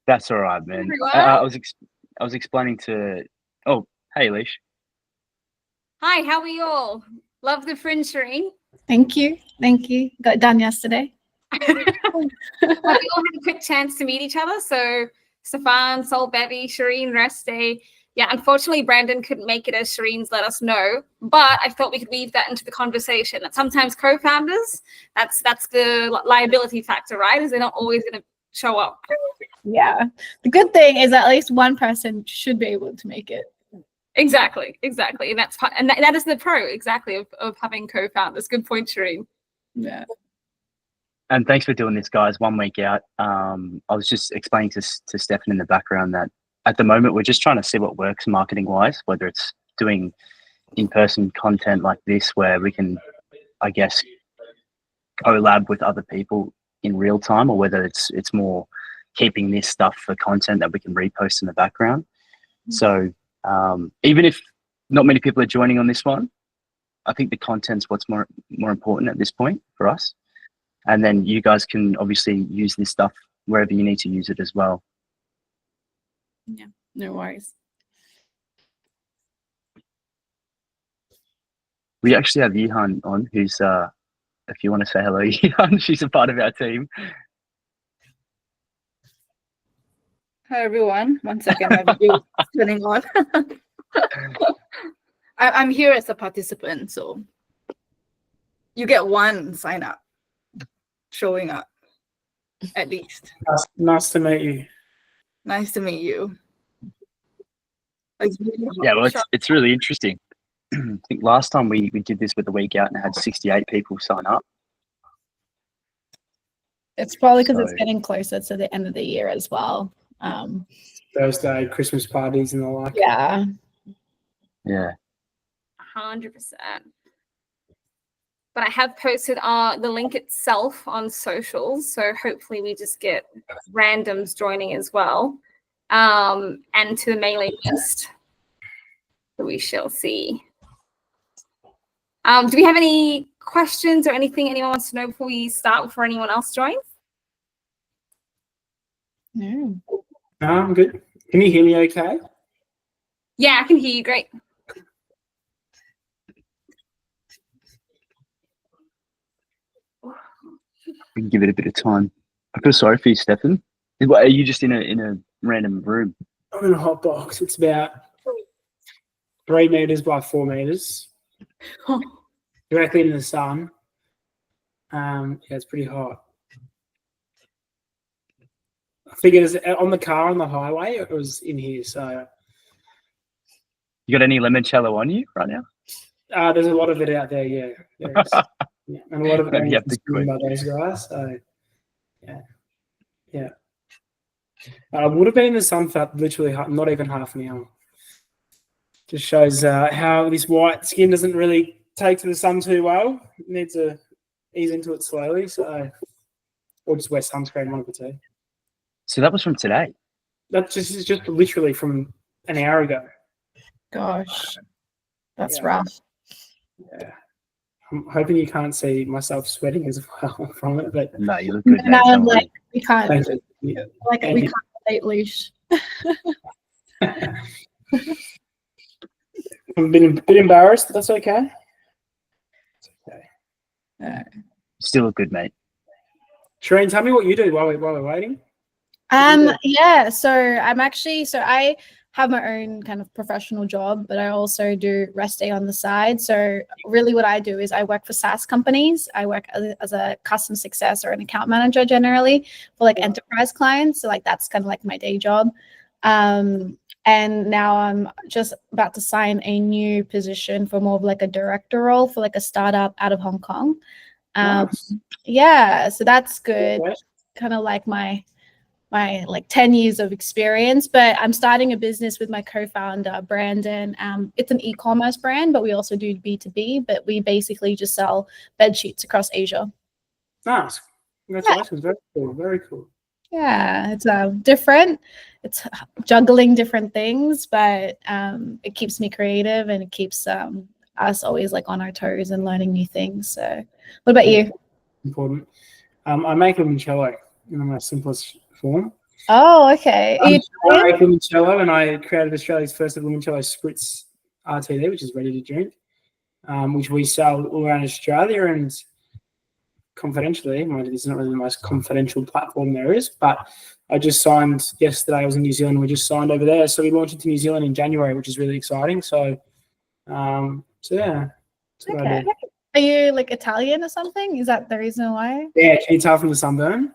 That's all right, man. I was explaining to. Oh, hey, Leash. Hi, how are you all? Love the fringe, Sharine. Thank you. Got it done yesterday. Have you all had a quick chance to meet each other? So Stefan, Solbevi, Sharine, rest day. Yeah, unfortunately, Brandon couldn't make it as Sharine's let us know, but I thought we could weave that into the conversation. That sometimes co-founders, that's the liability factor, right? Is they're not always going to show up. Yeah. The good thing is at least one person should be able to make it. Exactly. And that is the pro, exactly, of having co-founders. Good point, Sharine. Yeah. And thanks for doing this, guys. 1 week out. I was just explaining to Stefan in the background that at the moment we're just trying to see what works marketing wise, whether it's doing in-person content like this where we can, I guess, collab with other people in real time, or whether it's more keeping this stuff for content that we can repost in the background. So even if not many people are joining on this one, I think the content's what's more important at this point for us. And then you guys can obviously use this stuff wherever you need to use it as well. Yeah, no worries. We actually have Yihan on, who's, if you want to say hello, Yihan, she's a part of our team. Hi, everyone. 1 second, my video is turning on. I'm here as a participant, so you get one sign up showing up, at least. Nice to meet you. Nice to meet you. Yeah, well, it's really interesting. I think last time we did this with the week out and had 68 people sign up. It's probably because it's getting closer to the end of the year as well. Thursday, Christmas parties and the like. Yeah. Yeah. 100%. But I have posted the link itself on socials, so hopefully we just get randoms joining as well, and to the mailing list. So we shall see. Do we have any questions or anything anyone wants to know before we start, before anyone else joins? No. I'm good. Can you hear me okay? Yeah, I can hear you great. We can give it a bit of time. I feel sorry for you, Stefan. Are you just in a random room? I'm in a hot box. It's about 3 meters by 4 meters. Directly in the sun. Yeah, it's pretty hot. I figured it was on the car on the highway. It was in here, so. You got any limoncello on you right now? There's a lot of it out there, yeah. Yeah. And a lot of it being consumed by those guys. So, yeah. I would have been in the sun for literally not even half an hour. Just shows how this white skin doesn't really take to the sun too well. It needs to ease into it slowly. So, or just wear sunscreen, one of the two. So that was from today? That's just literally from an hour ago. Gosh, that's rough. Yeah. I'm hoping you can't see myself sweating as well from it, but no, you look good. No, I'm like, we can't. Yeah. Like we can't relate, Leash. I'm a bit embarrassed, but that's okay. It's okay. Still look good, mate. Sharine, tell me what you do while we're waiting. Yeah, so I have my own kind of professional job, but I also do rest day on the side. So really what I do is I work for SaaS companies. I work as a customer success or an account manager generally for like enterprise clients. So like that's kind of like my day job. And now I'm just about to sign a new position for more of like a director role for like a startup out of Hong Kong. Nice. Yeah, so that's good. Kind of like my like 10 years of experience, but I'm starting a business with my co-founder, Brandon. It's an e-commerce brand, but we also do B2B, but we basically just sell bed sheets across Asia. Nice. Congratulations. Yeah. Very cool. Very cool. Yeah, it's different. It's juggling different things, but it keeps me creative and it keeps us always like on our toes and learning new things. So what about you? Important. I make limoncello in the most simplest form. Oh, okay. Are you I Italian? make limoncello, and I created Australia's first limoncello spritz RTD, which is ready to drink, which we sell all around Australia. And confidentially, mind you, this is not really the most confidential platform there is, but I just signed yesterday. I was in New Zealand. We just signed over there, so we launched into New Zealand in January, which is really exciting. So, yeah, that's what I Okay. do. Are you like Italian or something? Is that the reason why? Yeah, can you tell from the sunburn?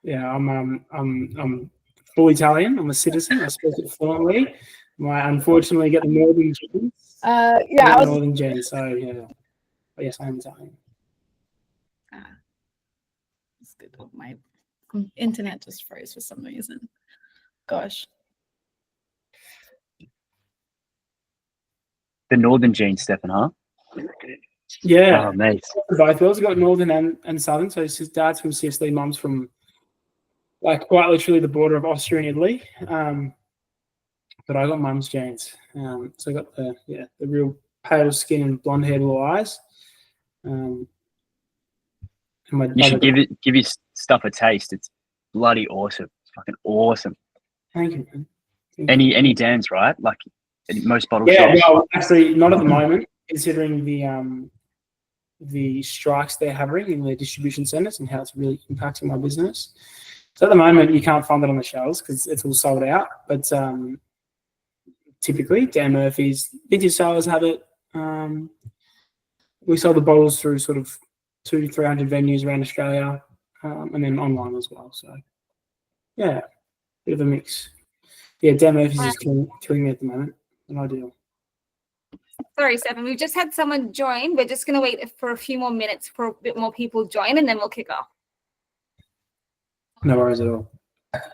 Yeah, I'm full Italian. I'm a citizen. I speak it fluently. I unfortunately get the northern genes. Yeah, I was Northern genes. So yeah, but yes, I am Italian. It's good. Oh, my internet just froze for some reason. Gosh. The northern gene, Stefan, huh? Yeah, Oh, mate. both. We also got northern and southern. So his dad's from Sicily, mum's from like quite literally the border of Austria and Italy. But I got mum's genes. So I got the real pale skin and blonde hair, blue eyes. And my You should brother- give your stuff a taste. It's bloody awesome. It's fucking awesome. Thank you, man. Thank you. Any Dan's, right? Like in most bottle Yeah, shops. well, actually, not at the moment, considering the strikes they're having in their distribution centres and how it's really impacting my business. So at the moment, you can't find it on the shelves because it's all sold out. But typically, Dan Murphy's vintage sellers have it. We sell the bottles through sort of 200 to 300 venues around Australia, and then online as well. So yeah, bit of a mix. Yeah, Dan Murphy's is killing me at the moment. An ideal. Sorry, Stefan. We've just had someone join. We're just going to wait for a few more minutes for a bit more people join, and then we'll kick off. No worries at all.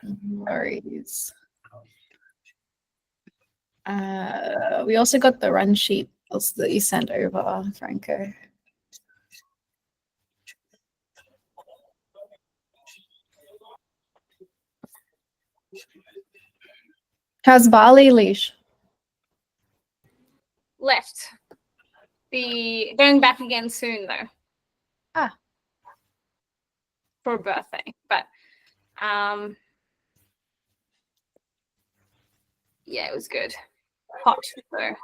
No worries. We also got the run sheet also that you sent over, Franco. How's Bali, Leash? Left. The going back again soon though. Ah. For a birthday, but yeah, it was good. Hot though.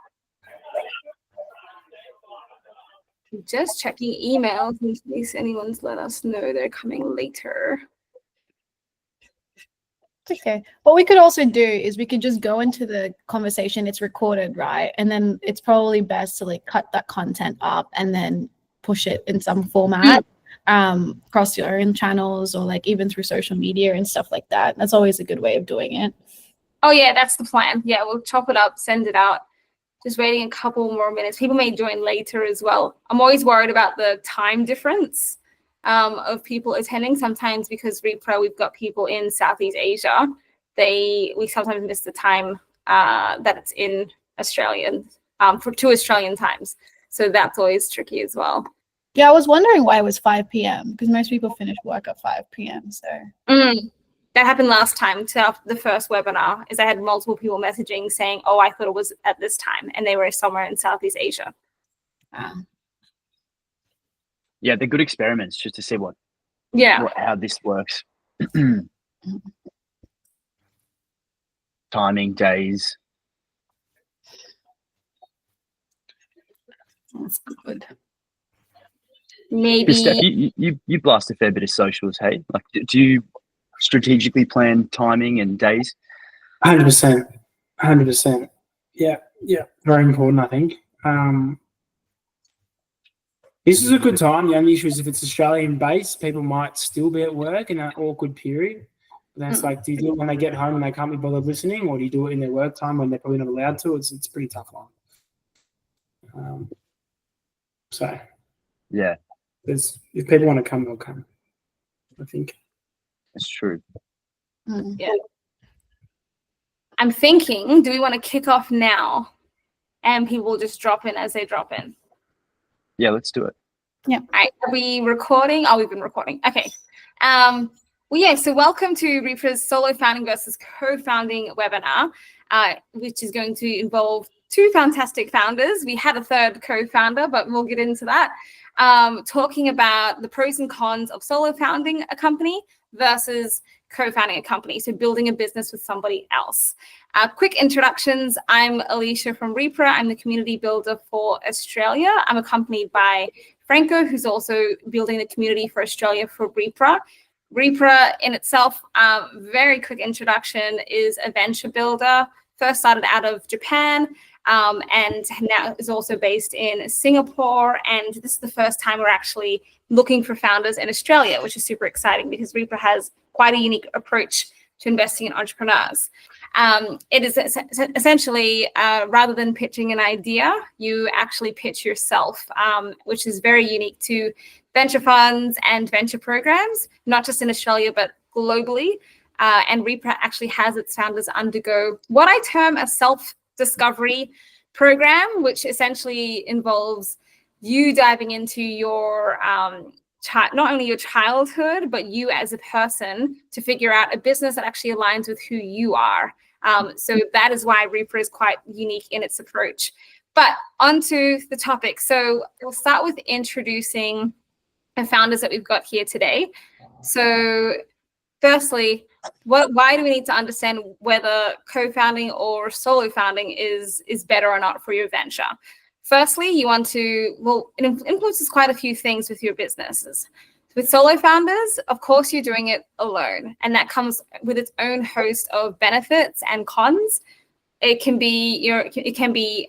Just checking emails in case anyone's let us know they're coming later. Okay. What we could also do is we could just go into the conversation. It's recorded, right? And then it's probably best to like cut that content up and then push it in some format across your own channels or like even through social media and stuff like that. That's always a good way of doing it. Oh yeah, that's the plan. Yeah, we'll chop it up, send it out. Just waiting a couple more minutes. People may join later as well. I'm always worried about the time difference of people attending. Sometimes because REAPRA, we've got people in Southeast Asia. We sometimes miss the time that it's in Australian for 2 Australian times. So that's always tricky as well. Yeah, I was wondering why it was 5 p.m. because most people finish work at 5 p.m. So that happened last time to the first webinar. Is I had multiple people messaging saying, "Oh, I thought it was at this time," and they were somewhere in Southeast Asia. Yeah, they're good experiments just to see how this works. Timing, days. that's good. Maybe. Steph, you blast a fair bit of socials, hey? Like, do you strategically plan timing and days? 100%. 100%. Yeah. Very important, I think. This is a good time. The only issue is if it's Australian based, people might still be at work in that awkward period. But then it's like, do you do it when they get home and they can't be bothered listening, or do you do it in their work time when they're probably not allowed to? It's a pretty tough one. So Yeah, if people want to come, they'll come, I think. that's true. Yeah. I'm thinking, do we want to kick off now and people just drop in as they drop in? Yeah, let's do it. Yeah. All right. Are we recording? Oh, we've been recording. Okay. Well, yeah, so welcome to REAPRA's Solo Founding versus Co-Founding webinar, which is going to involve 2 fantastic founders. We had a third co-founder, but we'll get into that. talking about the pros and cons of solo founding a company versus co-founding a company, so building a business with somebody else. Quick introductions. I'm Alicia from REAPRA. I'm the community builder for Australia. I'm accompanied by Franco, who's also building the community for Australia for REAPRA. REAPRA in itself, very quick introduction, is a venture builder. First started out of Japan, and now is also based in Singapore. And this is the first time we're actually looking for founders in Australia, which is super exciting because REAPRA has quite a unique approach to investing in entrepreneurs. It is essentially, rather than pitching an idea, you actually pitch yourself, which is very unique to venture funds and venture programs, not just in Australia, but globally. And REAPRA actually has its founders undergo what I term a self-discovery program, which essentially involves you diving into your not only your childhood, but you as a person to figure out a business that actually aligns with who you are. So that is why REAPRA is quite unique in its approach. But onto the topic. So we'll start with introducing the founders that we've got here today. So firstly, why do we need to understand whether co-founding or solo founding is better or not for your venture? Firstly, you want to, well, it influences quite a few things with your businesses. With solo founders, of course, you're doing it alone, and that comes with its own host of benefits and cons. It can be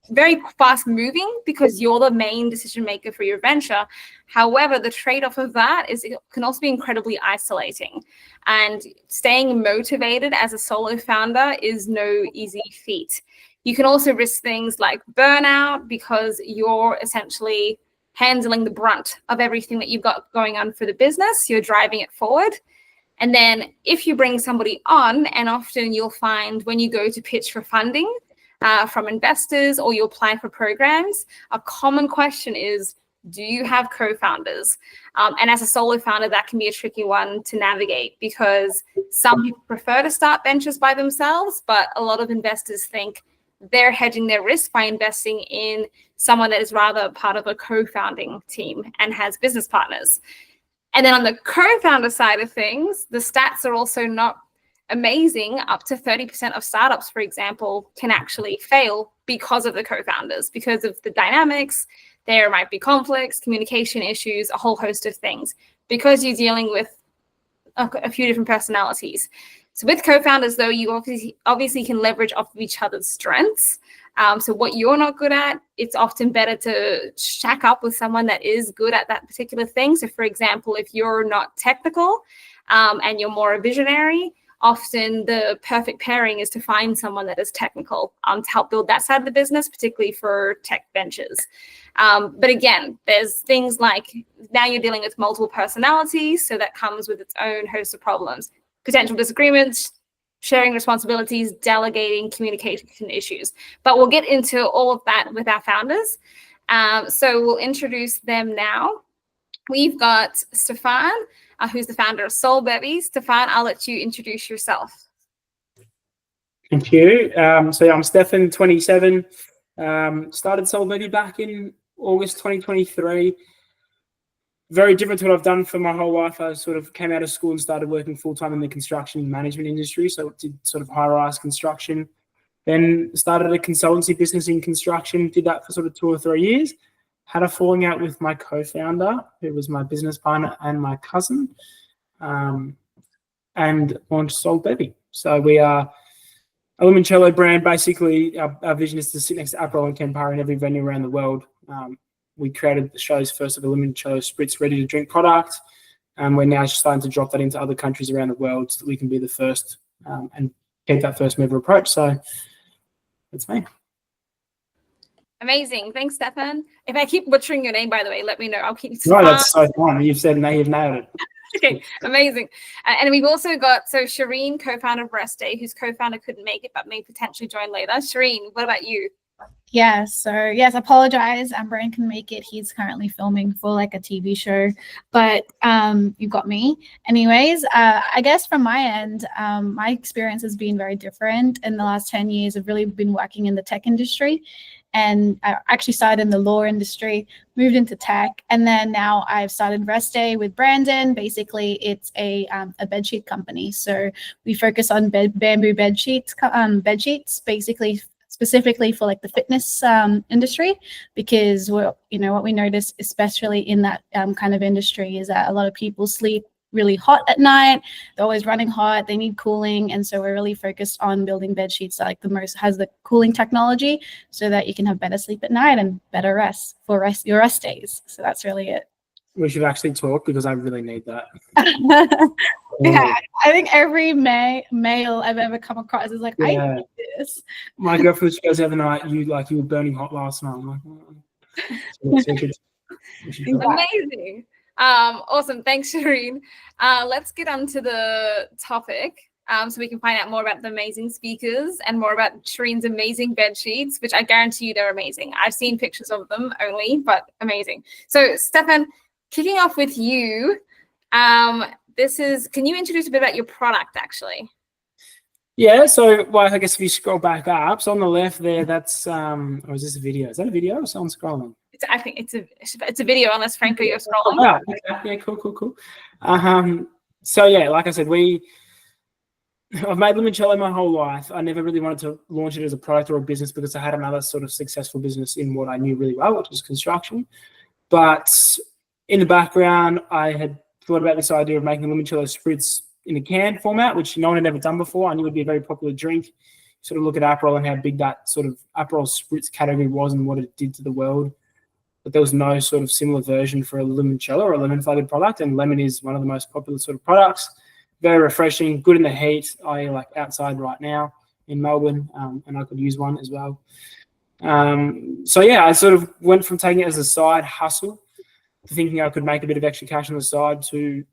very fast moving because you're the main decision maker for your venture. However, the trade-off of that is it can also be incredibly isolating, and staying motivated as a solo founder is no easy feat. You can also risk things like burnout because you're essentially handling the brunt of everything that you've got going on for the business. You're driving it forward. And then if you bring somebody on, and often you'll find when you go to pitch for funding from investors or you apply for programs, a common question is, do you have co-founders? And as a solo founder, that can be a tricky one to navigate because some people prefer to start ventures by themselves, but a lot of investors think they're hedging their risk by investing in someone that is rather part of a co-founding team and has business partners. And then on the co-founder side of things, the stats are also not amazing. Up to 30% of startups, for example, can actually fail because of the co-founders, because of the dynamics. There might be conflicts, communication issues, a whole host of things, because you're dealing with a few different personalities. So with co-founders, though, you obviously can leverage off of each other's strengths. So what you're not good at, it's often better to shack up with someone that is good at that particular thing. So for example, if you're not technical and you're more a visionary, often the perfect pairing is to find someone that is technical to help build that side of the business, particularly for tech ventures. But again, there's things like now you're dealing with multiple personalities, so that comes with its own host of problems. Potential disagreements, sharing responsibilities, delegating, communication issues. But we'll get into all of that with our founders. So we'll introduce them now. We've got Stefan, who's the founder of Solbevi. Stefan, I'll let you introduce yourself. Thank you. So I'm Stefan, 27. Started Solbevi back in August 2023. Very different to what I've done for my whole life. I sort of came out of school and started working full-time in the construction management industry. So did sort of high-rise construction. Then started a consultancy business in construction, did that for sort of 2 or 3 years. Had a falling out with my co-founder, who was my business partner and my cousin, and launched Solbevi. So we are a limoncello brand. Basically, our vision is to sit next to Aperol and Campari in every venue around the world. We created the show's first ever limoncello spritz ready-to-drink product, and we're now starting to drop that into other countries around the world so that we can be the first and keep that first mover approach. So that's me. Amazing. Thanks, Stefan. If I keep butchering your name, by the way, let me know. I'll keep No, that's so fun. You've nailed it. Okay, amazing. And we've also got, Shireen, co-founder of Rest Day, whose co-founder couldn't make it, but may potentially join later. Shireen, what about you? Yeah, so yes, apologize. Brian can make it. He's currently filming for like a TV show, but you got me. Anyways, I guess from my end, my experience has been very different. In the last 10 years, I've really been working in the tech industry. and I actually started in the law industry, moved into tech, and then now I've started Rest Day with Brandon. Basically, it's a bedsheet company. So we focus on bamboo bed sheets, basically specifically for like the fitness industry, because what we notice, especially in that kind of industry, is that a lot of people sleep really hot at night. They're always running hot. They need cooling, and so we're really focused on building bed sheets that has the cooling technology, so that you can have better sleep at night and better rest for your rest days. So that's really it. We should actually talk, because I really need that. Yeah, I think every male I've ever come across is like, I need this. My girlfriend goes the other night, you were burning hot last night. I'm like, Amazing. Awesome. Thanks, Sharine. Let's get on to the topic, so we can find out more about the amazing speakers and more about Sharine's amazing bed sheets, which I guarantee you they're amazing. I've seen pictures of them only, but amazing. So, Stefan, kicking off with you, can you introduce a bit about your product, actually? Yeah, so I guess if you scroll back up, so on the left there, that's or is this a video? Is that a video or someone scrolling? I think it's a video, unless frankly you're scrolling. Oh, okay. Yeah, cool. So yeah, like I said, I've made limoncello my whole life. I never really wanted to launch it as a product or a business, because I had another sort of successful business in what I knew really well, which was construction. But in the background, I had thought about this idea of making limoncello spritz in a canned format, which no one had ever done before. I knew it would be a very popular drink. Sort of look at Aperol and how big that sort of Aperol spritz category was and what it did to the world. But there was no sort of similar version for a limoncello or a lemon-flavored product, and lemon is one of the most popular sort of products. Very refreshing, good in the heat. I like outside right now in Melbourne, and I could use one as well. So yeah, I sort of went from taking it as a side hustle to thinking I could make a bit of extra cash on the side, to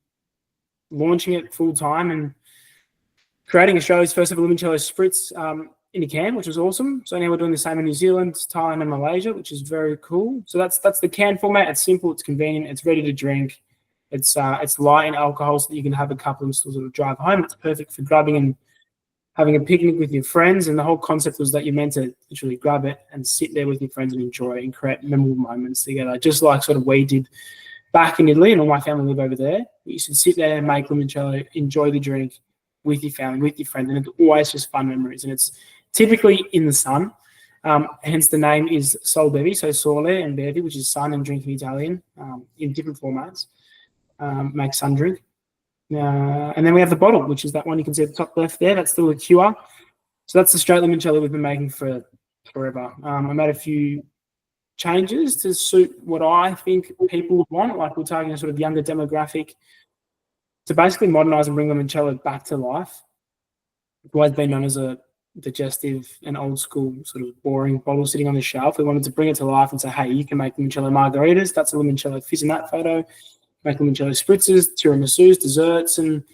launching it full time and creating Australia's first ever limoncello spritz in a can, which was awesome. So now we're doing the same in New Zealand, Thailand, and Malaysia, which is very cool. So that's the can format. It's simple, it's convenient, it's ready to drink. It's light in alcohol, so that you can have a couple and still sort of drive home. It's perfect for grabbing and having a picnic with your friends. And the whole concept was that you're meant to literally grab it and sit there with your friends and enjoy it and create memorable moments together, just like sort of we did back in Italy, and all my family live over there. You should sit there and make limoncello, enjoy the drink with your family, with your friends, and it's always just fun memories. And it's typically in the sun, hence the name is Solbevi, so sole and bevi, which is sun and drink in Italian, in different formats. Make sun drink. And then we have the bottle, which is that one you can see at the top left there. That's the liqueur. So that's the straight limoncello we've been making for forever. I made a few changes to suit what I think people would want. Like, we're targeting a sort of younger demographic to basically modernize and bring limoncello back to life. It's always been known as a digestive and old school sort of boring bottle sitting on the shelf. We wanted to bring it to life and say, hey, you can make limoncello margaritas. That's a limoncello fizz in that photo. Make limoncello spritzes, tiramisus, desserts, and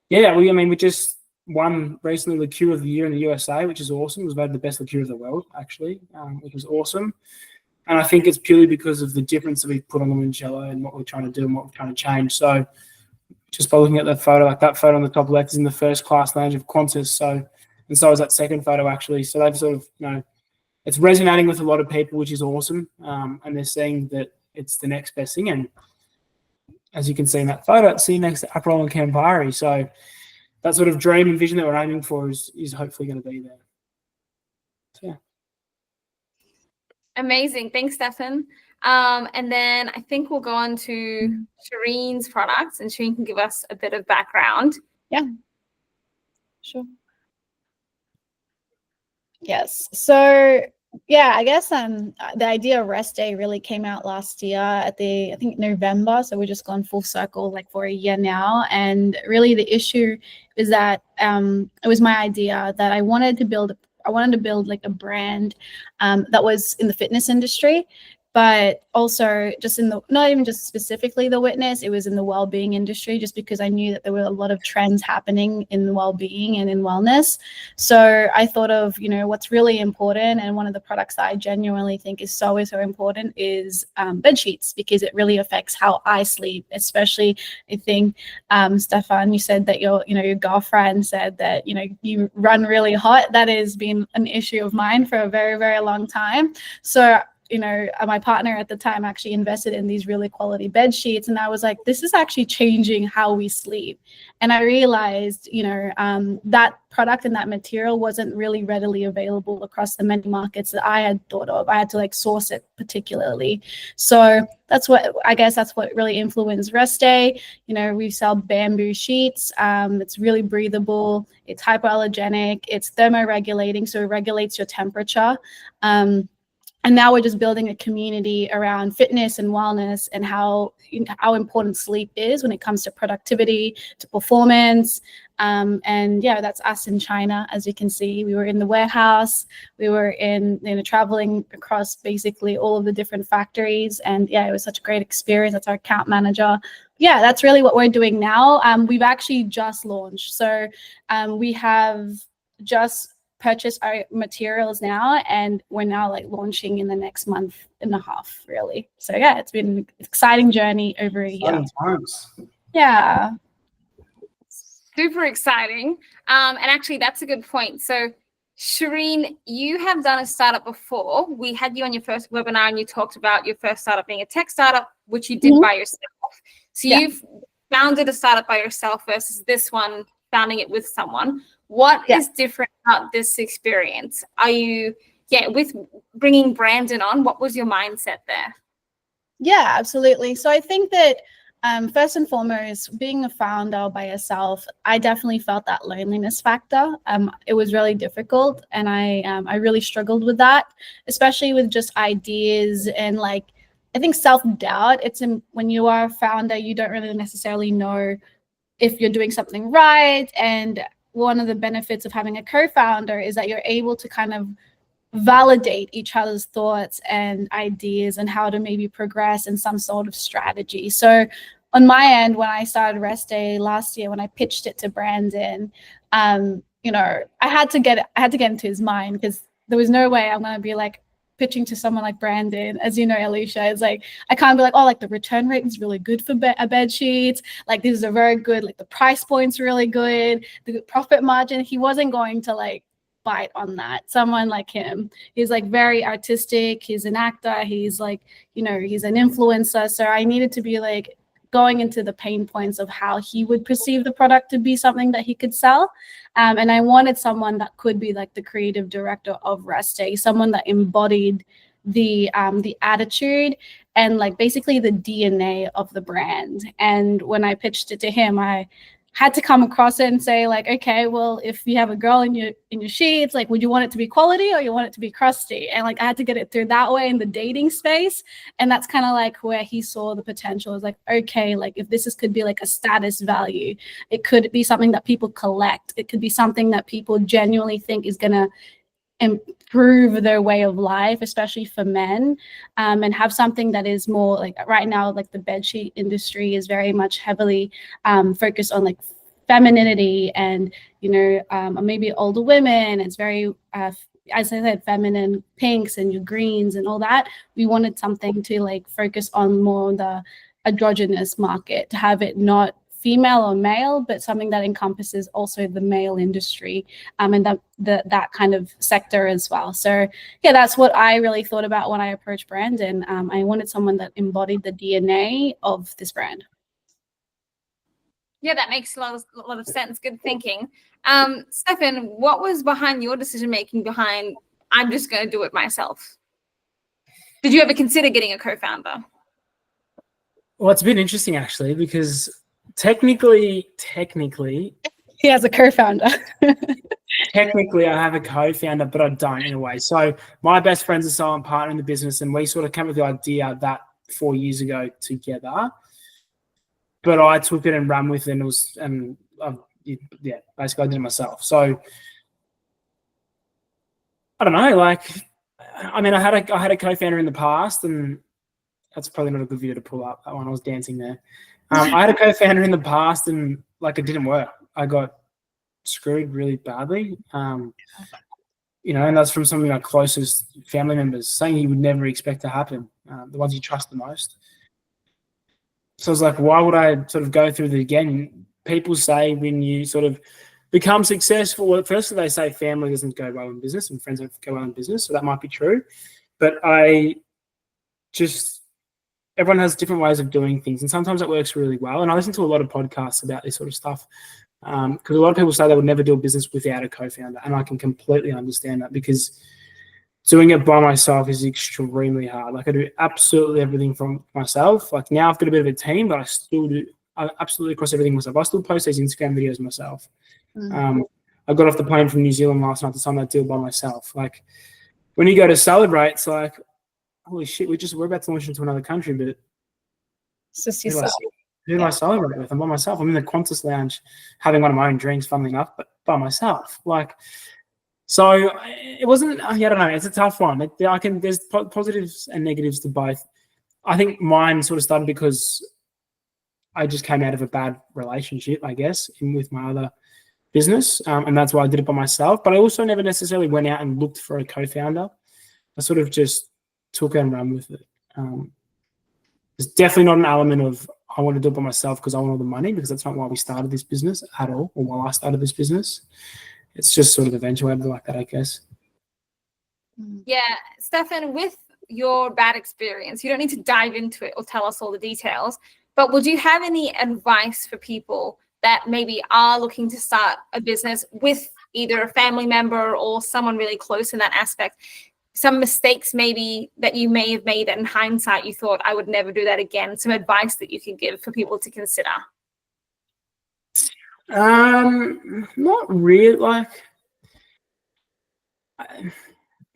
yeah, we just won recently Liqueur of the Year in the USA, which is awesome. It was voted the best liqueur of the world, actually, which was awesome. And I think it's purely because of the difference that we've put on limoncello and what we're trying to do and what we're trying to change. So just by looking at that photo, like that photo on the top left is in the first class lounge of Qantas. So is that second photo, actually. So they've sort of, it's resonating with a lot of people, which is awesome. And they're seeing that it's the next best thing. And as you can see in that photo, it's sitting next to Aperol and Campari. So that sort of dream and vision that we're aiming for is hopefully going to be there. So, yeah. Amazing. Thanks, Stefan. And then I think we'll go on to Sharine's products, and Sharine can give us a bit of background. Yeah, sure. Yes. So yeah, I guess the idea of Rest Day really came out last year at I think November. So we're just gone full circle like for a year now. And really the issue is that it was my idea that I wanted to build like a brand that was in the fitness industry, but also just in the, not even just specifically the witness, it was in the well-being industry, just because I knew that there were a lot of trends happening in well-being and in wellness. So I thought of, you know, what's really important, and one of the products that I genuinely think is so important is bed sheets, because it really affects how I sleep. Especially, I think, Stefan, you said that your girlfriend said that, you know, you run really hot. That has been an issue of mine for a very, very long time. So, you know, my partner at the time actually invested in these really quality bed sheets, and I was like, this is actually changing how we sleep. And I realized, you know, that product and that material wasn't really readily available across the many markets that I had thought of. I had to like source it particularly. So that's what, I guess that's what really influenced Rest Day. You know, we sell bamboo sheets. It's really breathable. It's hypoallergenic. It's thermoregulating, so it regulates your temperature. And now we're just building a community around fitness and wellness, and how important sleep is when it comes to productivity, to performance. And yeah, that's us in China. As you can see, we were in the warehouse, we were in, you know, traveling across basically all of the different factories. And yeah, it was such a great experience. That's our account manager. Yeah, that's really what we're doing now. We've actually just launched. So we have just purchase our materials now, and we're now like launching in the next month and a half, really. So yeah, it's been an exciting journey over a year. Yeah, Super exciting. And actually, that's a good point. So Sharine, you have done a startup before. We had you on your first webinar, and you talked about your first startup being a tech startup, which you did by yourself. So you've founded a startup by yourself versus this one, founding it with someone. What is different about this experience? Are you, with bringing Brandon on, what was your mindset there? Yeah, absolutely. So I think that first and foremost, being a founder by yourself, I definitely felt that loneliness factor. It was really difficult, and I really struggled with that, especially with just ideas and like, I think self-doubt. When you are a founder, you don't really necessarily know if you're doing something right. And one of the benefits of having a co-founder is that you're able to kind of validate each other's thoughts and ideas and how to maybe progress in some sort of strategy. So on my end, when I started Rest Day last year, when I pitched it to Brandon, you know, I had to get into his mind, because there was no way I'm going to be like pitching to someone like Brandon. As you know, Alicia, it's like, I can't be like, oh, like the return rate is really good for bed sheets. Like these are very good. Like the price point's really good. The profit margin, he wasn't going to like bite on that. Someone like him, he's like very artistic. He's an actor. He's like, you know, he's an influencer. So I needed to be like going into the pain points of how he would perceive the product to be something that he could sell. And I wanted someone that could be like the creative director of Rest Day, someone that embodied the attitude and like basically the DNA of the brand. And when I pitched it to him, I had to come across it and say like, okay, well, if you have a girl in your sheets, like, would you want it to be quality or you want it to be crusty? And like, I had to get it through that way in the dating space. And that's kind of like where he saw the potential. It was like, okay, like if this could be like a status value, it could be something that people collect. It could be something that people genuinely think is going to improve their way of life, especially for men, and have something that is more like, right now, like the bedsheet industry is very much heavily focused on like femininity and, you know, maybe older women. It's very, as I said, feminine pinks and your greens and all that. We wanted something to like focus on more the androgynous market, to have it not female or male, but something that encompasses also the male industry and that kind of sector as well. So yeah, that's what I really thought about when I approached Brandon. I wanted someone that embodied the DNA of this brand. Yeah, that makes a lot of sense. Good thinking. Stefan, what was behind your decision making behind, I'm just going to do it myself? Did you ever consider getting a co-founder? Well, it's been interesting actually, because technically he has a co-founder. Technically, I have a co-founder, but I don't in a way. So my best friend's a silent partner in the business, and we sort of came up with the idea that 4 years ago together. But I took it and ran with it, and basically I did it myself. So I don't know, like, I mean, I had a co-founder in the past, and That's probably not a good video to pull up. That one, I was dancing there. I had a co-founder in the past, and like it didn't work. I got screwed really badly. You know, and that's from some of my closest family members, saying you would never expect to happen, the ones you trust the most. So I was like, why would I sort of go through that again? People say when you sort of become successful, well, firstly they say family doesn't go well in business and friends don't go well in business, so that might be true. But everyone has different ways of doing things, and sometimes it works really well. And I listen to a lot of podcasts about this sort of stuff, because a lot of people say they would never do a business without a co-founder, and I can completely understand that, because doing it by myself is extremely hard. Like I do absolutely everything from myself. Like now I've got a bit of a team, but I absolutely across everything myself. I still post these Instagram videos myself. I got off the plane from New Zealand last night to sign that deal by myself. Like when you go to celebrate, it's like, holy shit, we're about to launch into another country, but It's just yourself. who do I celebrate with? I'm by myself. I'm in the Qantas lounge having one of my own drinks, funnily enough, but by myself. Like, so it wasn't, I don't know, it's a tough one. There's positives and negatives to both. I think mine sort of started because I just came out of a bad relationship, I guess, with my other business. And that's why I did it by myself. But I also never necessarily went out and looked for a co-founder. I sort of just took it and ran with it. There's definitely not an element of I want to do it by myself because I want all the money, because that's not why we started this business at all, or why I started this business. It's just sort of eventuated like that, I guess. Yeah, Stefan, with your bad experience, you don't need to dive into it or tell us all the details, but would you have any advice for people that maybe are looking to start a business with either a family member or someone really close in that aspect? Some mistakes maybe that you may have made that in hindsight you thought, I would never do that again. Some advice that you could give for people to consider. Not really. Like,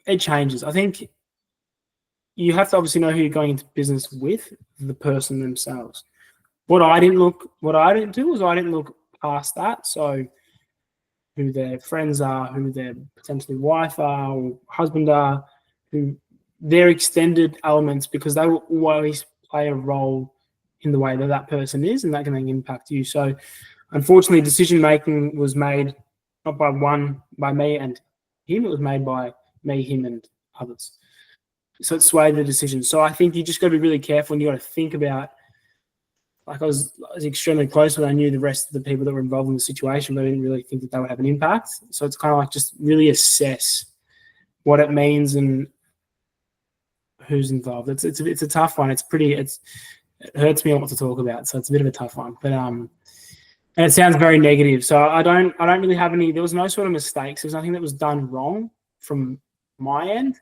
it changes. I think you have to obviously know who you're going into business with, the person themselves. What I didn't do was I didn't look past that. So who their friends are, who their potentially wife are or husband are, who their extended elements, because they will always play a role in the way that person is, and that can then impact you. So unfortunately, decision making was made not by me and him, it was made by me, him, and others. So it swayed the decision. So I think you just got to be really careful, and you got to think about, like I was extremely close when I knew the rest of the people that were involved in the situation, but I didn't really think that they would have an impact. So it's kind of like just really assess what it means and who's involved. It's a tough one. It hurts me a lot to talk about, so it's a bit of a tough one. But and it sounds very negative. So I don't really have any. There was no sort of mistakes. There's nothing that was done wrong from my end.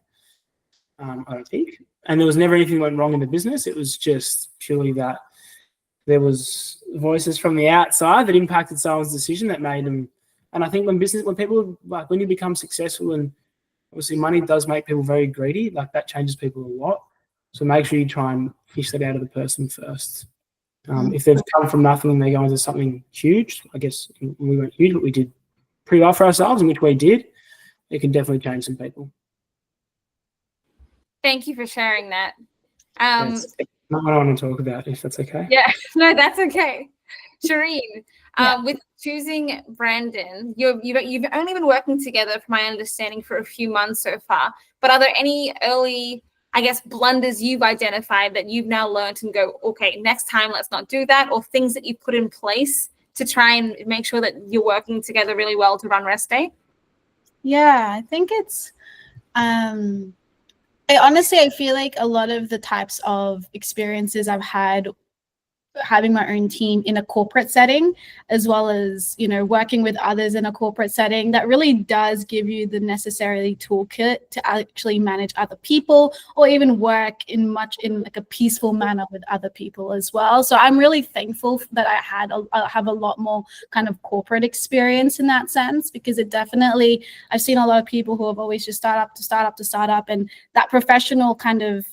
I don't think, and there was never anything that went wrong in the business. It was just purely that there was voices from the outside that impacted someone's decision that made them. And I think when you become successful, and obviously money does make people very greedy, like that changes people a lot. So make sure you try and fish that out of the person first. If they've come from nothing and they go into something huge, I guess we weren't huge, but we did pretty well for ourselves, in which we did, it can definitely change some people. Thank you for sharing that. That's not what I want to talk about, if that's okay. Yeah, no, that's okay. Sharine, with choosing Brandon, you've only been working together, from my understanding, for a few months so far. But are there any early, I guess, blunders you've identified that you've now learned and go, okay, next time let's not do that, or things that you put in place to try and make sure that you're working together really well to run Rest Day? Yeah, I think it's honestly, I feel like a lot of the types of experiences I've had having my own team in a corporate setting, as well as, working with others in a corporate setting, that really does give you the necessary toolkit to actually manage other people, or even work in like a peaceful manner with other people as well. So I'm really thankful that I have a lot more kind of corporate experience in that sense, because it definitely, I've seen a lot of people who have always just start up, and that professional kind of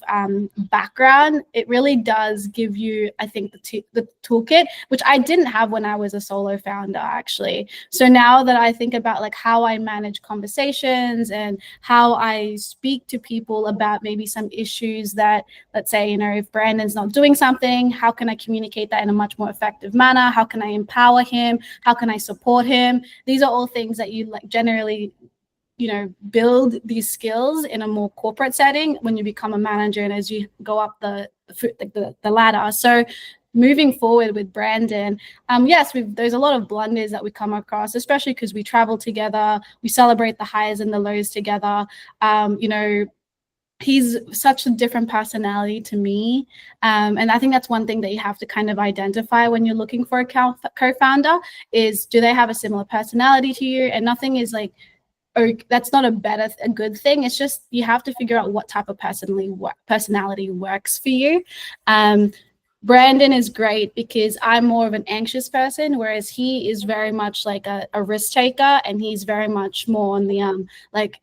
background, it really does give you, I think, the the toolkit, which I didn't have when I was a solo founder, actually. So now that I think about like how I manage conversations and how I speak to people about maybe some issues that, let's say, you know, if Brandon's not doing something, how can I communicate that in a much more effective manner? How can I empower him? How can I support him? These are all things that you like generally, you know, build these skills in a more corporate setting when you become a manager and as you go up the ladder. So moving forward with Brandon, yes, there's a lot of blunders that we come across, especially because we travel together, we celebrate the highs and the lows together. You know, he's such a different personality to me. And I think that's one thing that you have to kind of identify when you're looking for a co-founder is, do they have a similar personality to you? And nothing is like, or that's not a good thing. It's just you have to figure out what type of personality works for you. Brandon is great because I'm more of an anxious person, whereas he is very much like a risk taker, and he's very much more on the like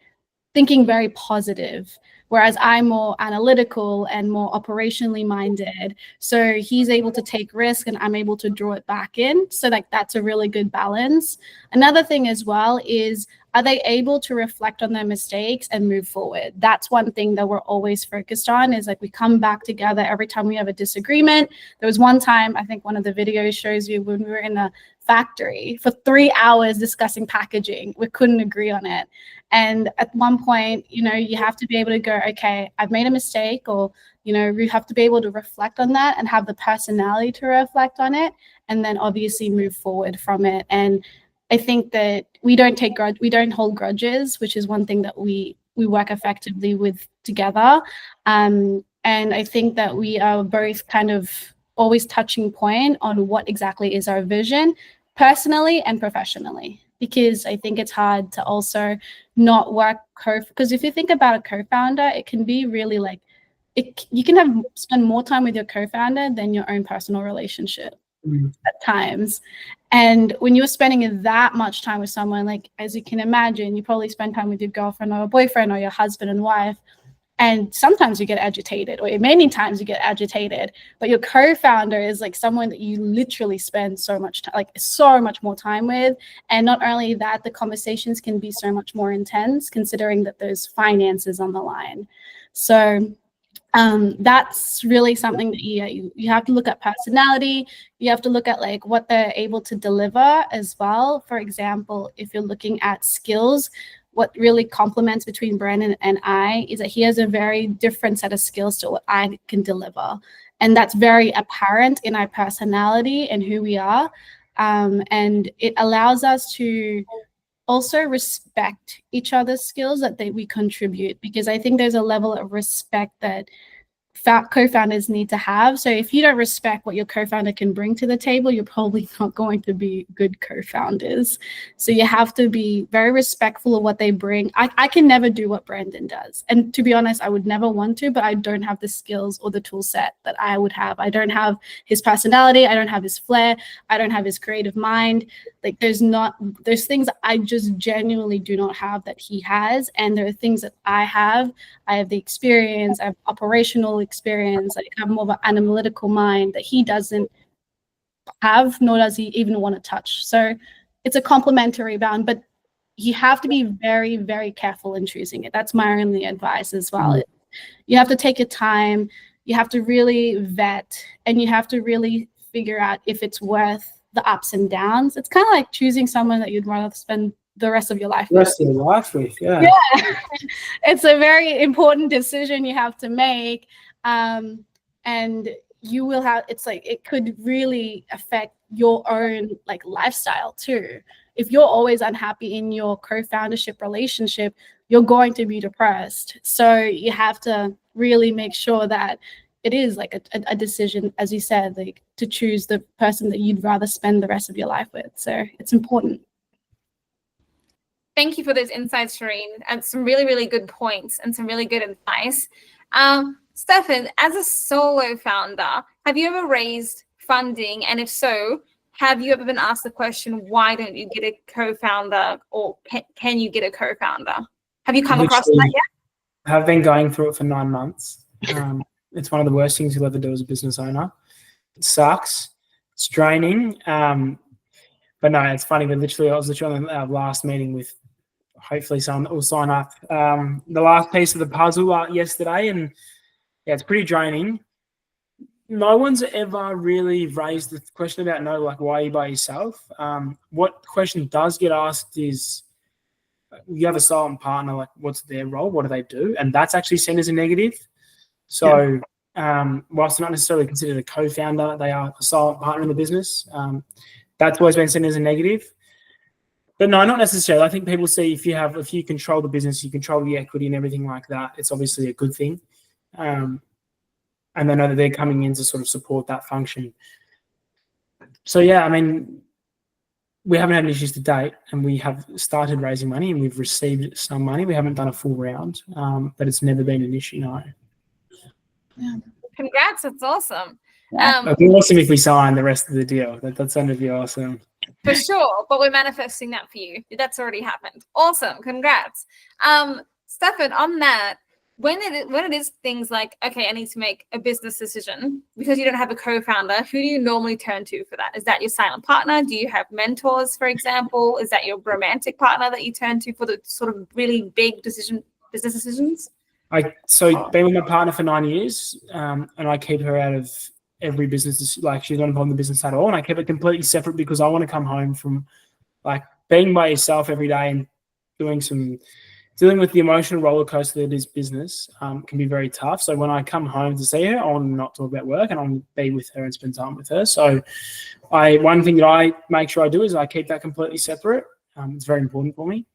thinking very positive, whereas I'm more analytical and more operationally minded. So he's able to take risk and I'm able to draw it back in. So like that's a really good balance. Another thing as well is, are they able to reflect on their mistakes and move forward? That's one thing that we're always focused on, is like we come back together every time we have a disagreement. There was one time, I think one of the videos shows you, when we were in a factory for 3 hours discussing packaging. We couldn't agree on it. And at one point, you know, you have to be able to go, okay, I've made a mistake, or, you know, we have to be able to reflect on that and have the personality to reflect on it, and then obviously move forward from it. And I think that we don't hold grudges, which is one thing that we work effectively with together. And I think that we are both kind of always touching point on what exactly is our vision, personally and professionally, because I think it's hard to also not work because if you think about a co-founder, it can be really like, you can spend more time with your co-founder than your own personal relationship at times. And when you're spending that much time with someone, like, as you can imagine, you probably spend time with your girlfriend or boyfriend or your husband and wife. And sometimes you get agitated, or many times you get agitated, but your co-founder is like someone that you literally spend so much time, like so much more time with. And not only that, the conversations can be so much more intense, considering that there's finances on the line. So that's really something that you have to look at personality. You have to look at like what they're able to deliver as well. For example, if you're looking at skills, what really complements between Brandon and I is that he has a very different set of skills to what I can deliver. And that's very apparent in our personality and who we are. And it allows us to also respect each other's skills that we contribute, because I think there's a level of respect that co-founders need to have. So if you don't respect what your co-founder can bring to the table, you're probably not going to be good co-founders. So you have to be very respectful of what they bring. I can never do what Brandon does. And to be honest, I would never want to, but I don't have the skills or the tool set that I would have. I don't have his personality. I don't have his flair. I don't have his creative mind. Like there's things I just genuinely do not have that he has. And there are things that I have. I have the experience, I have operational experience, I have more of an analytical mind that he doesn't have, nor does he even want to touch. So it's a complementary bound, but you have to be very, very careful in choosing it. That's my only advice as well. You have to take your time, you have to really vet, and you have to really figure out if it's worth the ups and downs. It's kind of like choosing someone that you'd rather spend the rest of your life with. Yeah. It's a very important decision you have to make. And you will have, it's like, it could really affect your own like lifestyle too. If you're always unhappy in your co-foundership relationship, you're going to be depressed. So you have to really make sure that it is like a decision, as you said, like to choose the person that you'd rather spend the rest of your life with. So it's important. Thank you for those insights, Sharine, and some really, really good points and some really good advice. Stefan, as a solo founder, have you ever raised funding? And if so, have you ever been asked the question, why don't you get a co-founder, or can you get a co-founder? Have you come across that yet? I've been going through it for 9 months. It's one of the worst things you'll ever do as a business owner. sucks. It's draining. But no, it's funny. I was literally on our last meeting with hopefully someone that will sign up. The last piece of the puzzle yesterday, and yeah, it's pretty draining. No one's ever really raised the question about why are you by yourself? What question does get asked is, you have a silent partner, like what's their role? What do they do? And that's actually seen as a negative. So whilst they're not necessarily considered a co-founder, they are a silent partner in the business. That's always been seen as a negative. But no, not necessarily. I think people see if you control the business, you control the equity and everything like that, it's obviously a good thing. And they know that they're coming in to sort of support that function. So yeah, I mean, we haven't had any issues to date, and we have started raising money and we've received some money. We haven't done a full round, but it's never been an issue, no. Yeah. Congrats, that's awesome. It'd be awesome if we signed the rest of the deal. That's going to be awesome. For sure, but we're manifesting that for you. That's already happened. Awesome, congrats. Stefan, on that, when it is things like, okay, I need to make a business decision because you don't have a co-founder, who do you normally turn to for that? Is that your silent partner? Do you have mentors, for example? Is that your romantic partner that you turn to for the sort of really big business decisions? So been with my partner for 9 years, and I keep her out of every business. Like, she's not involved in the business at all, and I keep it completely separate because I want to come home from like being by yourself every day and dealing with the emotional roller coaster that is business can be very tough. So when I come home to see her, I want to not talk about work and I want to be with her and spend time with her. So one thing that I make sure I do is I keep that completely separate. It's very important for me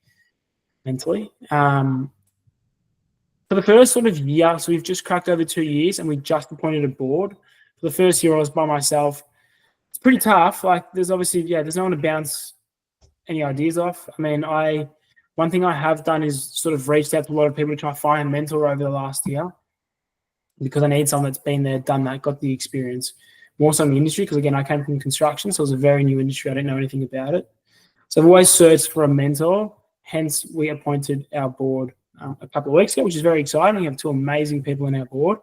mentally. For the first sort of year, so we've just cracked over 2 years and we just appointed a board. For the first year I was by myself. It's pretty tough. Like, there's obviously, there's no one to bounce any ideas off. I mean, one thing I have done is sort of reached out to a lot of people to try to find a mentor over the last year because I need someone that's been there, done that, got the experience, more so in the industry, because again, I came from construction, so it was a very new industry. I didn't know anything about it. So I've always searched for a mentor, hence we appointed our board a couple of weeks ago, which is very exciting. We have 2 amazing people on our board.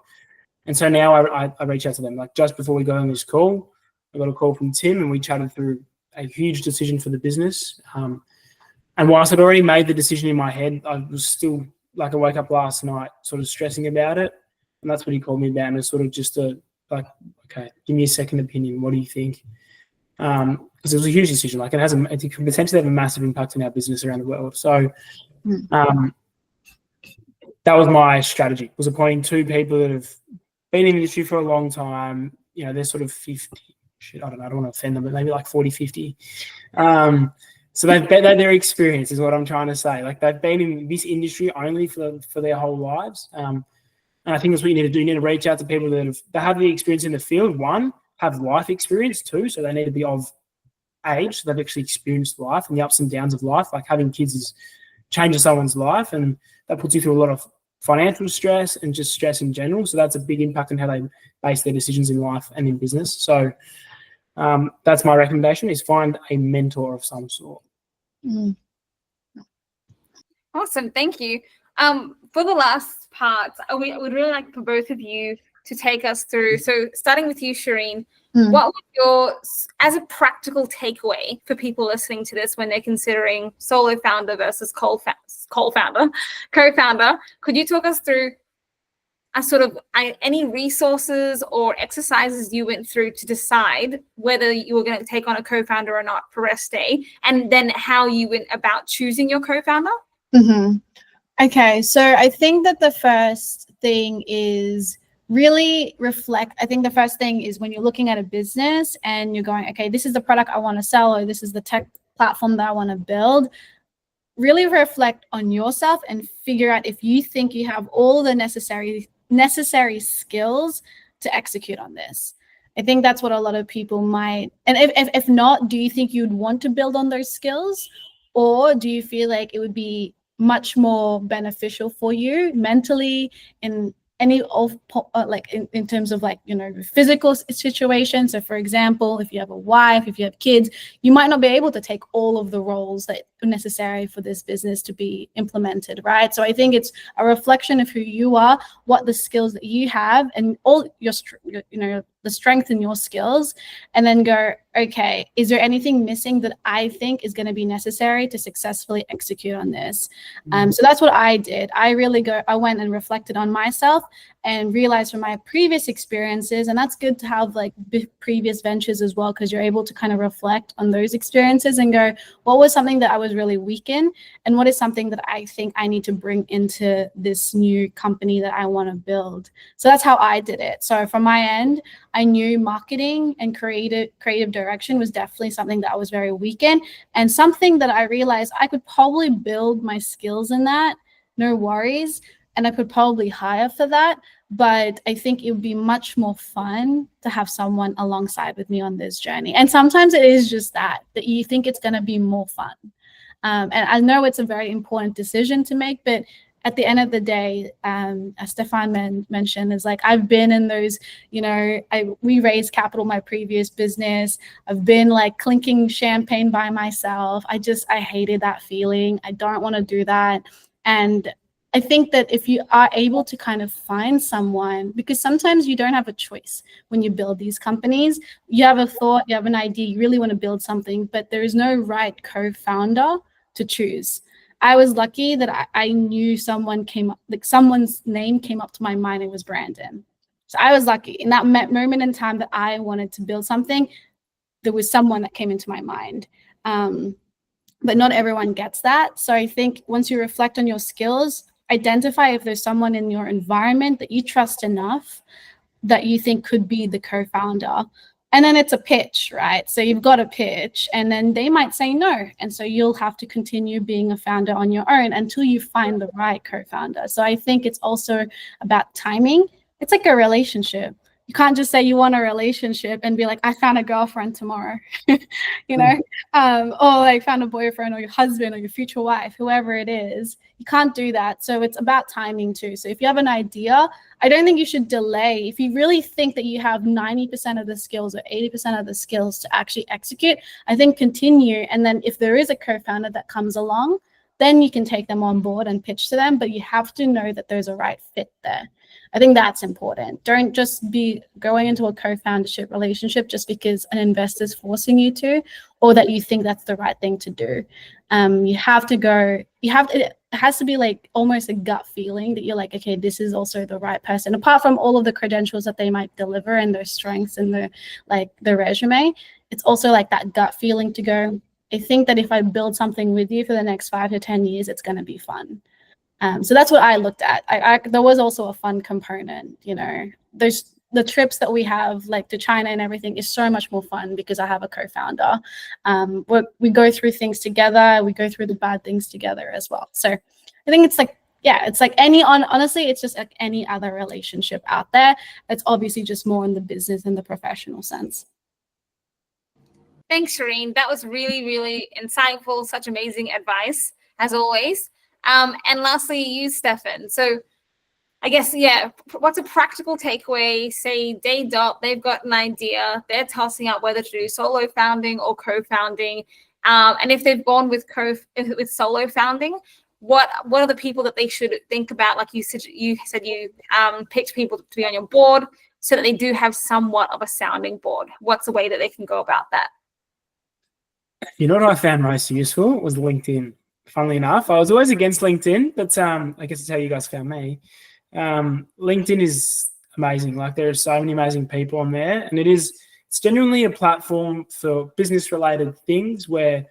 And so now I reach out to them. Like, just before we go on this call, I got a call from Tim and we chatted through a huge decision for the business. And whilst I'd already made the decision in my head, I was still, like, I woke up last night sort of stressing about it. And that's what he called me about. And it's sort of just okay, give me a second opinion. What do you think? Because it was a huge decision. Like, it can potentially have a massive impact on our business around the world. So that was my strategy, was appointing 2 people that have been in the industry for a long time. You know, they're sort of 50. I don't know, I don't want to offend them, but maybe like 40, 50. So they've had their experience, is what I'm trying to say. Like, they've been in this industry only for their whole lives. And I think that's what you need to do. You need to reach out to people that have the experience in the field. 1, have life experience. 2, so they need to be of age. So they've actually experienced life and the ups and downs of life. Like, having kids changes someone's life, and that puts you through a lot of financial stress and just stress in general. So that's a big impact on how they base their decisions in life and in business. So that's my recommendation, is find a mentor of some sort. Awesome, thank you. For the last part, we would really like for both of you to take us through. So starting with you, Shireen, what would as a practical takeaway for people listening to this when they're considering solo founder versus co-founder, could you talk us through any resources or exercises you went through to decide whether you were going to take on a co-founder or not for Rest Day, and then how you went about choosing your co-founder? Okay, so I think that the first thing is really reflect. I think the first thing is when you're looking at a business and you're going, okay, this is the product I want to sell, or this is the tech platform that I want to build, really reflect on yourself and figure out if you think you have all the necessary skills to execute on this. I think that's what a lot of people might, and if not, do you think you'd want to build on those skills, or do you feel like it would be much more beneficial for you mentally in any of in terms of physical situations? So for example, if you have a wife, if you have kids, you might not be able to take all of the roles that are necessary for this business to be implemented, right? So I think it's a reflection of who you are, what the skills that you have, and all your strengthen your skills, and then go, okay, is there anything missing that I think is going to be necessary to successfully execute on this? So that's what I did. I went and reflected on myself and realized from my previous experiences, and that's good to have like previous ventures as well, because you're able to kind of reflect on those experiences and go, what was something that I was really weak in, and what is something that I think I need to bring into this new company that I want to build. So that's how I did it. So from my end, I knew marketing and creative direction was definitely something that I was very weak in, and something that I realized I could probably build my skills in that, no worries, and I could probably hire for that. But I think it would be much more fun to have someone alongside with me on this journey. And sometimes it is just that you think it's going to be more fun. And I know it's a very important decision to make, but at the end of the day, as Stefan mentioned, is like, I've been in those, we raised capital in my previous business. I've been like clinking champagne by myself. I hated that feeling. I don't want to do that. And I think that if you are able to kind of find someone, because sometimes you don't have a choice when you build these companies. You have a thought, you have an idea, you really want to build something, but there is no right co-founder to choose. I was lucky that I knew someone's name came up to my mind. It was Brandon. So I was lucky in that moment in time that I wanted to build something. There was someone that came into my mind. But not everyone gets that. So I think once you reflect on your skills, identify if there's someone in your environment that you trust enough that you think could be the co-founder. And then it's a pitch, right? So you've got a pitch, and then they might say no. And so you'll have to continue being a founder on your own until you find the right co-founder. So I think it's also about timing. It's like a relationship. You can't just say you want a relationship and be like, I found a girlfriend tomorrow, or like found a boyfriend or your husband or your future wife, whoever it is. You can't do that. So it's about timing too. So if you have an idea, I don't think you should delay. If you really think that you have 90% of the skills or 80% of the skills to actually execute, I think continue. And then if there is a co-founder that comes along, then you can take them on board and pitch to them, but you have to know that there's a right fit there. I think that's important. Don't just be going into a co-foundership relationship just because an investor is forcing you to, or that you think that's the right thing to do. It has to be like almost a gut feeling that you're like, okay, this is also the right person. Apart from all of the credentials that they might deliver and their strengths and their resume, it's also like that gut feeling to go, I think that if I build something with you for the next 5 to 10 years, it's going to be fun. So that's what I looked at. There was also a fun component, there's the trips that we have like to China and everything is so much more fun because I have a co-founder. We go through things together. We go through the bad things together as well. So I think it's like, honestly, it's just like any other relationship out there. It's obviously just more in the business and the professional sense. Thanks, Sharine. That was really, really insightful. Such amazing advice, as always. And lastly, you, Stefan. So I guess, what's a practical takeaway? Say day dot, they've got an idea. They're tossing up whether to do solo founding or co-founding. And if they've gone with solo founding, what are the people that they should think about? Like you said you picked people to be on your board so that they do have somewhat of a sounding board. What's the way that they can go about that? You know what I found most useful was LinkedIn. Funnily enough, I was always against LinkedIn, but I guess it's how you guys found me. LinkedIn is amazing. Like there are so many amazing people on there, and it's genuinely a platform for business-related things where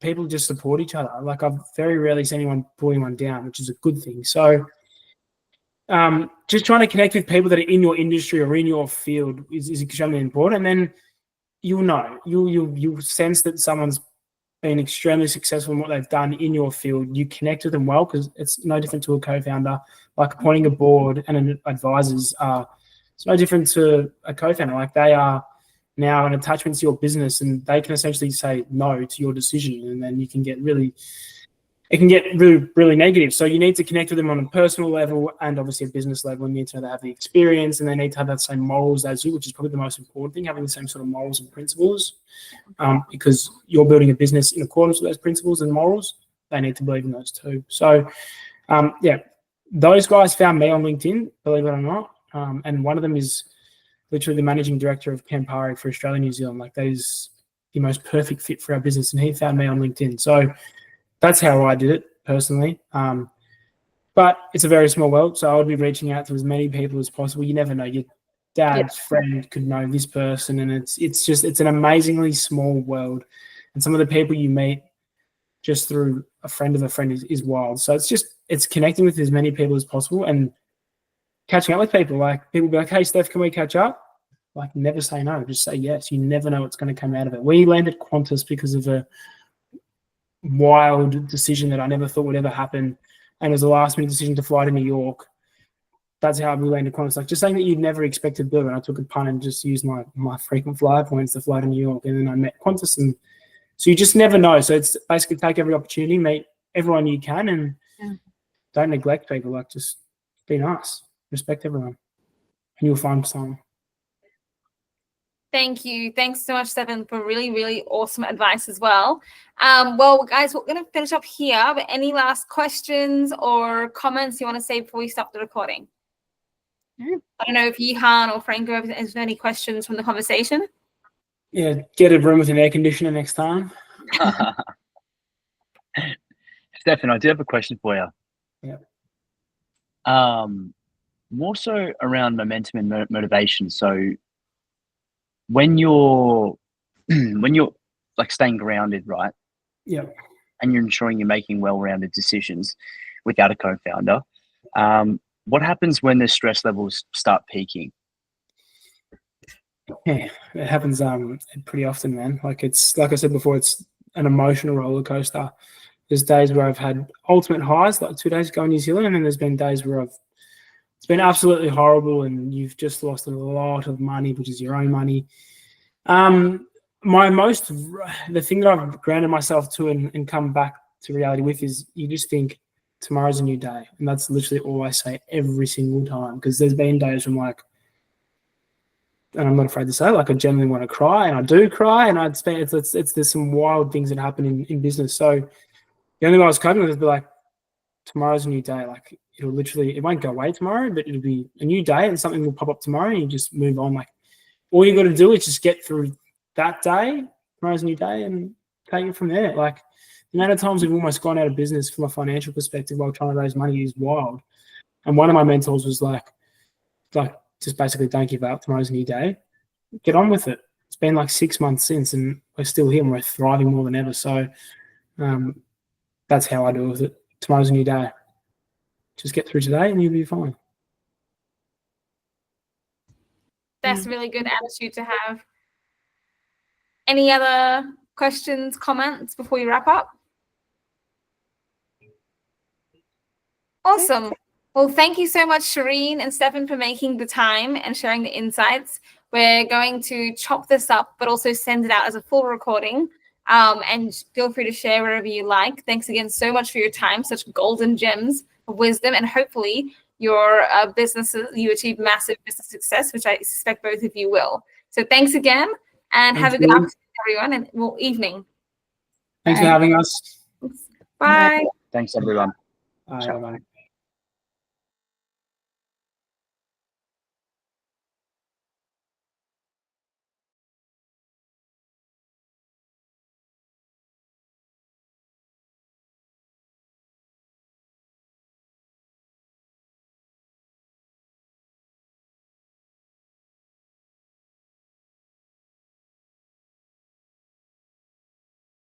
people just support each other. Like I've very rarely seen anyone pulling one down, which is a good thing. So just trying to connect with people that are in your industry or in your field is extremely important. And then you'll sense that someone's been extremely successful in what they've done in your field. You connect with them well because it's no different to a co-founder. Like appointing a board and an advisors it's no different to a co-founder. Like they are now an attachment to your business and they can essentially say no to your decision, and then it can get really negative. So you need to connect with them on a personal level and obviously a business level. You need to know they have the experience and they need to have that same morals as you, which is probably the most important thing, having the same sort of morals and principles, because you're building a business in accordance with those principles and morals. They need to believe in those too. So, those guys found me on LinkedIn, believe it or not. And one of them is literally the managing director of Campari for Australia, New Zealand. Like, that is the most perfect fit for our business. And he found me on LinkedIn. So that's how I did it personally. But it's a very small world. So I would be reaching out to as many people as possible. You never know. Your dad's friend could know this person. And it's an amazingly small world. And some of the people you meet just through a friend of a friend is wild. So it's connecting with as many people as possible and catching up with people. Like, people be like, hey, Steph, can we catch up? Like, never say no. Just say yes. You never know what's going to come out of it. We landed Qantas because of a wild decision that I never thought would ever happen. And it was a last-minute decision to fly to New York. That's how we landed Qantas. Like, just saying that you'd never expected to do it. And I took a punt and just used my frequent flyer points to fly to New York. And then I met Qantas. And so you just never know. So it's basically take every opportunity, meet everyone you can, and don't neglect people. Like, just be nice. Respect everyone. And you'll find someone. Thank you. Thanks so much, Stefan, for really, really awesome advice as well. Well, guys, we're going to finish up here. But any last questions or comments you want to say before we stop the recording? I don't know if Yihan or Franco has any questions from the conversation. Yeah, get a room with an air conditioner next time. Stefan, I do have a question for you. Yeah. More so around momentum and motivation. So when you're like staying grounded, right? Yeah. And you're ensuring you're making well-rounded decisions without a co-founder. What happens when the stress levels start peaking? Yeah, it happens pretty often, man. Like, it's like I said before, it's an emotional roller coaster. There's days where I've had ultimate highs, like 2 days ago in New Zealand, and then there's been days where it's been absolutely horrible and you've just lost a lot of money, which is your own money. The thing that I've grounded myself to and come back to reality with is you just think tomorrow's a new day. And that's literally all I say every single time, because there's been days when, like, and I'm not afraid to say, like, I genuinely want to cry, and I do cry, and there's some wild things that happen in business. So the only way I was coping with it is be like, tomorrow's a new day. Like, it won't go away tomorrow, but it'll be a new day, and something will pop up tomorrow, and you just move on. Like, all you got to do is just get through that day. Tomorrow's a new day, and take it from there. Like, the amount of times we've almost gone out of business from a financial perspective while trying to raise money is wild. And one of my mentors was like, just basically, don't give up. Tomorrow's a new day. Get on with it. It's been like 6 months since, and we're still here, and we're thriving more than ever. So that's how I deal with it. Tomorrow's a new day. Just get through today, and you'll be fine. That's a really good attitude to have. Any other questions, comments before we wrap up? Awesome. Well, thank you so much, Sharine and Stefan, for making the time and sharing the insights. We're going to chop this up, but also send it out as a full recording. And feel free to share wherever you like. Thanks again so much for your time, such golden gems of wisdom, and hopefully your businesses, you achieve massive business success, which I suspect both of you will. So thanks again, and have a good afternoon, everyone, and evening. Thanks for having us. Bye. Thanks, everyone. Bye.